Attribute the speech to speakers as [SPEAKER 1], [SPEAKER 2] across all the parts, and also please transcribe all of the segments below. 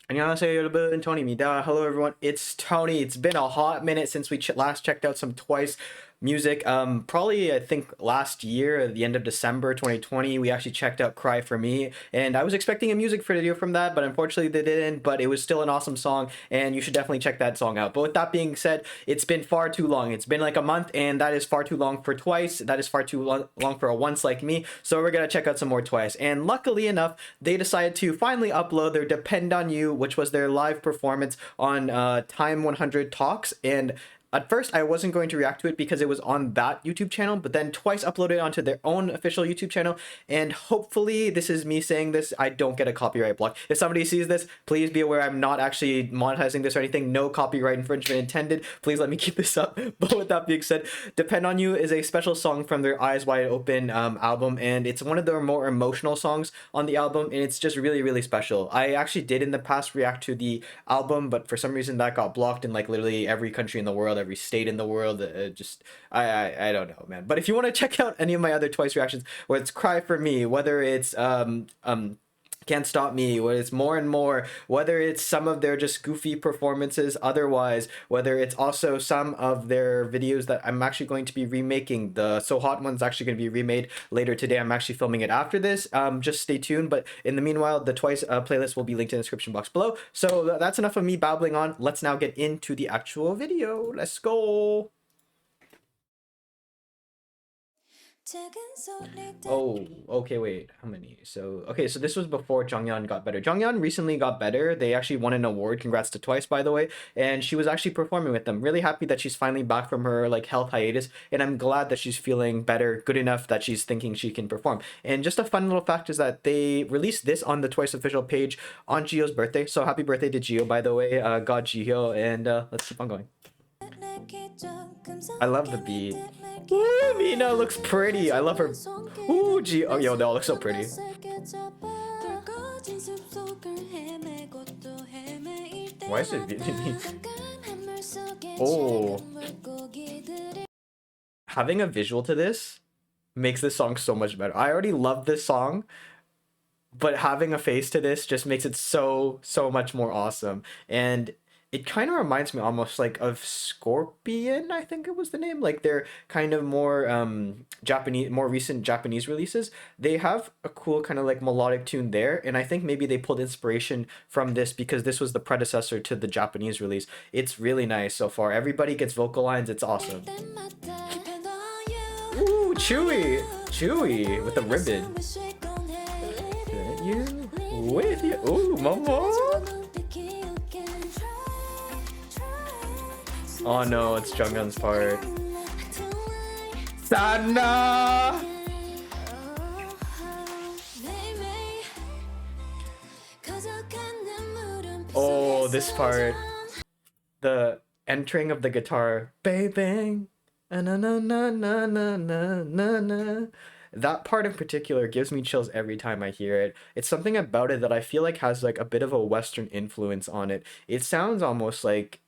[SPEAKER 1] 안녕하세요, 여러분. Tony입니다. Hello, everyone. It's Tony. It's been a hot minute since we last checked out some Twice music. Probably I think last year at the end of December 2020, we actually checked out "Cry for Me," and I was expecting a music video from that, but unfortunately they didn't. But it was still an awesome song, and you should definitely check that song out. But with that being said, it's been far too long. It's been like a month, and that is far too long for Twice. That is far too long for a once like me. So we're gonna check out some more Twice. And luckily enough, they decided to finally upload their "Depend on You," which was their live performance on TIME100 Talks. And at first, I wasn't going to react to it because it was on that YouTube channel, but then Twice uploaded onto their own official YouTube channel, and hopefully, this is me saying this, I don't get a copyright block. If somebody sees this, please be aware I'm not actually monetizing this or anything. No copyright infringement intended. Please let me keep this up. But with that being said, "Depend on You" is a special song from their Eyes Wide Open album, and it's one of their more emotional songs on the album, and it's just really, really special. I actually did in the past react to the album, but for some reason that got blocked in like literally every country in the world, every state in the world. I don't know, man. But if you want to check out any of my other Twice reactions, whether it's "Cry for Me," whether it's "Can't Stop Me," whether it's "More and More," whether it's some of their just goofy performances otherwise, whether it's also some of their videos that I'm actually going to be remaking. The So Hot one's actually going to be remade later today. I'm actually filming it after this. Just stay tuned. But in the meanwhile, the Twice playlist will be linked in the description box below. So that's enough of me babbling on. Let's now get into the actual video. Let's go. Oh, okay, wait, how many? So, okay, so this was before Jonghyun got better. Jonghyun recently got better. They actually won an award. Congrats to Twice, by the way. And she was actually performing with them. Really happy that she's finally back from her like health hiatus. And I'm glad that she's feeling better, good enough that she's thinking she can perform. And just a fun little fact is that they released this on the Twice official page on Jihyo's birthday. So happy birthday to Jihyo, by the way. God Jihyo, and let's keep on going. I love the beat. Ooh, Mina looks pretty. I love her. Ooh, gee. Oh, yo, they all look so pretty. Why is it Vietnamese? Oh. Having a visual to this makes this song so much better. I already love this song, but having a face to this just makes it so much more awesome. And it kind of reminds me almost like of Scorpion, I think it was the name. Like they're kind of more Japanese, more recent Japanese releases. They have a cool kind of like melodic tune there, and I think maybe they pulled inspiration from this because this was the predecessor to the Japanese release. It's really nice so far. Everybody gets vocal lines. It's awesome. Ooh, Chewy! Chewy with the ribbon. You with you. Ooh, Momo! Oh no, it's Junghyun's part. Sana! Oh, this part. The entering of the guitar. Bang bang. Na na na na na na na na. That part in particular gives me chills every time I hear it. It's something about it that I feel like has like a bit of a Western influence on it. It sounds almost like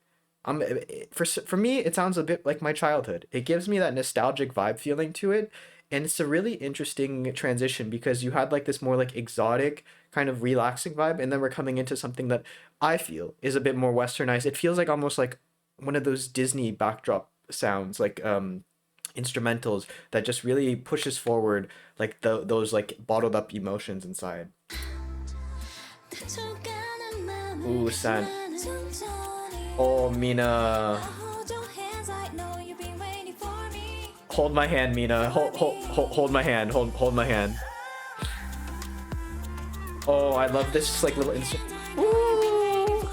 [SPEAKER 1] for me, it sounds a bit like my childhood. It gives me that nostalgic vibe feeling to it, and it's a really interesting transition because you had like this more like exotic kind of relaxing vibe, and then we're coming into something that I feel is a bit more westernized. It feels like almost like one of those Disney backdrop sounds, like instrumentals that just really pushes forward like those like bottled up emotions inside. Ooh, San. Oh, Mina. Hold my hand, Mina. Hold my hand. Hold my hand. Oh, I love this like little insert. Ooh.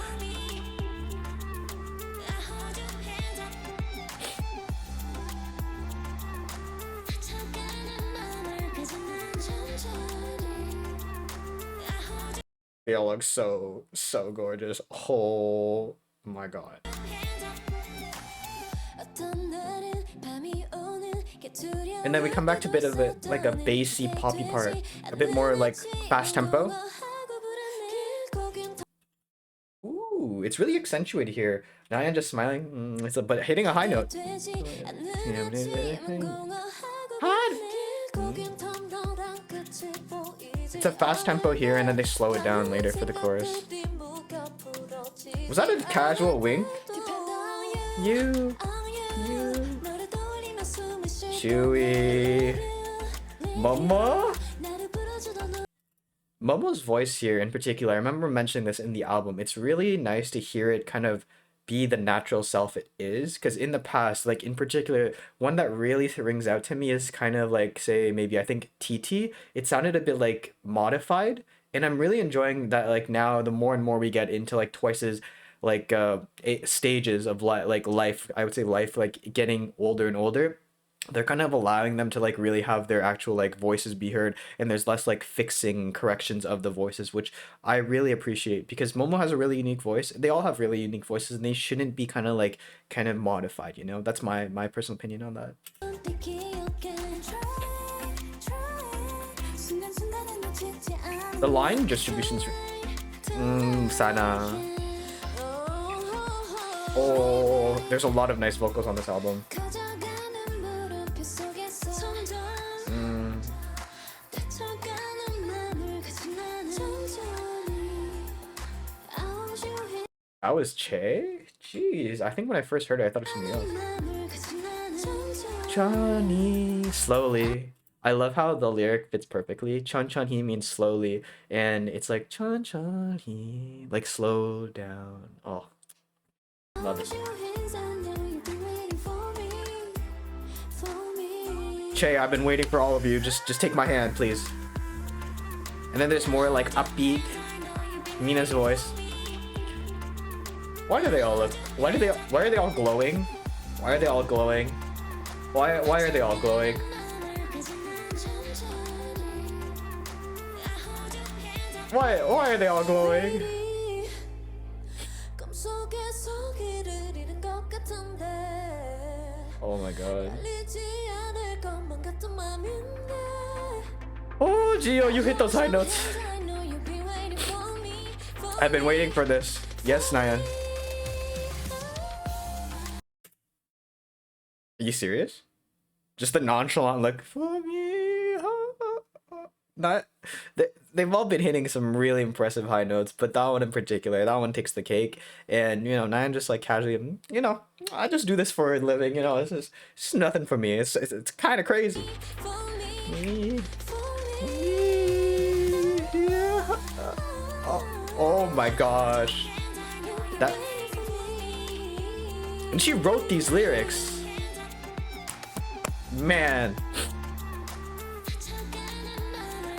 [SPEAKER 1] They all look so gorgeous. Oh my god. And then we come back to a bit of a like a bassy poppy part, a bit more like fast tempo. Ooh, it's really accentuated here. Nayan just smiling, but hitting a high note. It's a fast tempo here, and then they slow it down later for the chorus. Was that a casual wink? You. Chewy. Mama? Momo's voice here in particular, I remember mentioning this in the album. It's really nice to hear it kind of be the natural self it is. Because in the past, like in particular, one that really rings out to me is kind of like, say, maybe I think TT. It sounded a bit like modified. And I'm really enjoying that, like now, the more and more we get into like Twice's like stages of like life, I would say life, like getting older and older, they're kind of allowing them to like really have their actual like voices be heard, and there's less like fixing corrections of the voices, which I really appreciate, because Momo has a really unique voice. They all have really unique voices, and they shouldn't be kind of like kind of modified, you know. That's my personal opinion on that. The line distributions, sana. Oh, there's a lot of nice vocals on this album. That was Che? Jeez, I think when I first heard it, I thought it was something else. Johnny, slowly. I love how the lyric fits perfectly. Chon chon he means slowly, and it's like chon chon he, like slow down. Oh, love this. Che, I've been waiting for all of you. Just take my hand, please. And then there's more like upbeat Mina's voice. Why do they all look? Why are they all glowing? Why are they all glowing? Why are they all glowing? Why are they all glowing? Oh my god. Oh, Gio, you hit those high notes. I've been waiting for this. Yes, Nyan. Are you serious? Just the nonchalant look for me. Not they've all been hitting some really impressive high notes, but that one in particular, that one takes the cake. And you know, Nyan just like casually, you know, I just do this for a living. You know, it's just nothing for me. It's kind of crazy. Oh my gosh, that. And she wrote these lyrics. Man.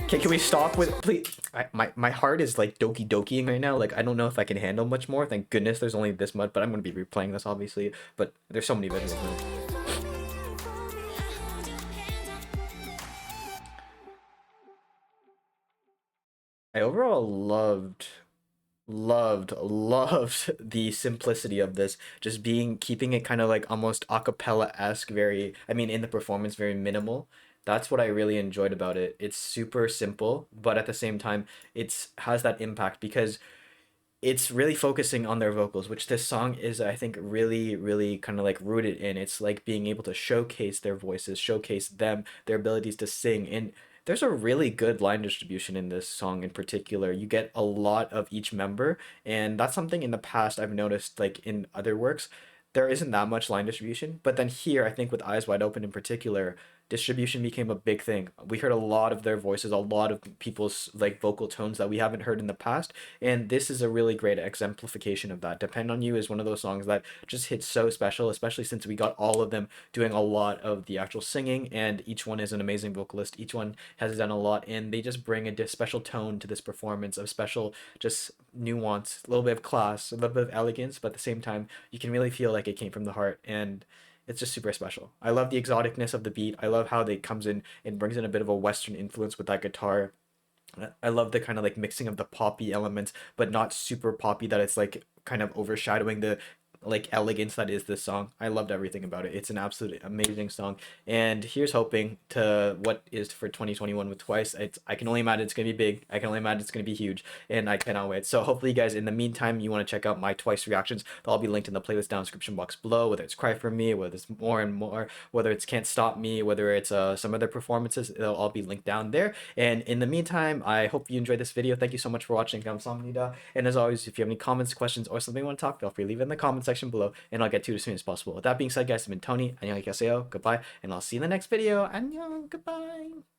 [SPEAKER 1] Okay, can we stop with, please? My heart is like doki dokiing right now. Like I don't know if I can handle much more. Thank goodness there's only this much, but I'm gonna be replaying this obviously. But there's so many visuals. I overall loved the simplicity of this, just keeping it kind of like almost a cappella-esque, very, I mean in the performance, very minimal. That's what I really enjoyed about it. It's super simple, but at the same time it's has that impact, because it's really focusing on their vocals, which this song is, I think, really kind of like rooted in. It's like being able to showcase their voices, showcase them, their abilities to sing. And there's a really good line distribution in this song in particular. You get a lot of each member, and that's something in the past I've noticed, like in other works, there isn't that much line distribution. But then here, I think with Eyes Wide Open in particular, distribution became a big thing. We heard a lot of their voices, a lot of people's like vocal tones that we haven't heard in the past, and this is a really great exemplification of that. Depend on You is one of those songs that just hits so special, especially since we got all of them doing a lot of the actual singing, and each one is an amazing vocalist. Each one has done a lot, and they just bring a special tone to this performance, of special just nuance, a little bit of class, a little bit of elegance, but at the same time you can really feel like it came from the heart, and it's just super special. I love the exoticness of the beat. I love how they comes in and brings in a bit of a Western influence with that guitar. I love the kind of like mixing of the poppy elements, but not super poppy that it's like kind of overshadowing the like elegance that is this song. I loved everything about it. It's an absolutely amazing song. And here's hoping to what is for 2021 with Twice. I can only imagine it's gonna be big. I can only imagine it's gonna be huge, and I cannot wait. So hopefully, you guys, in the meantime, you want to check out my Twice reactions. They'll all be linked in the playlist down description box below. Whether it's Cry for Me, whether it's More and More, whether it's Can't Stop Me, whether it's some other performances, they'll all be linked down there. And in the meantime, I hope you enjoyed this video. Thank you so much for watching. 감사합니다. And as always, if you have any comments, questions, or something you want to talk, feel free to leave it in the comment section below, and I'll get to it as soon as possible. With that being said, guys, I've been Tony. 안녕히 계세요. Goodbye, and I'll see you in the next video. 안녕. Goodbye.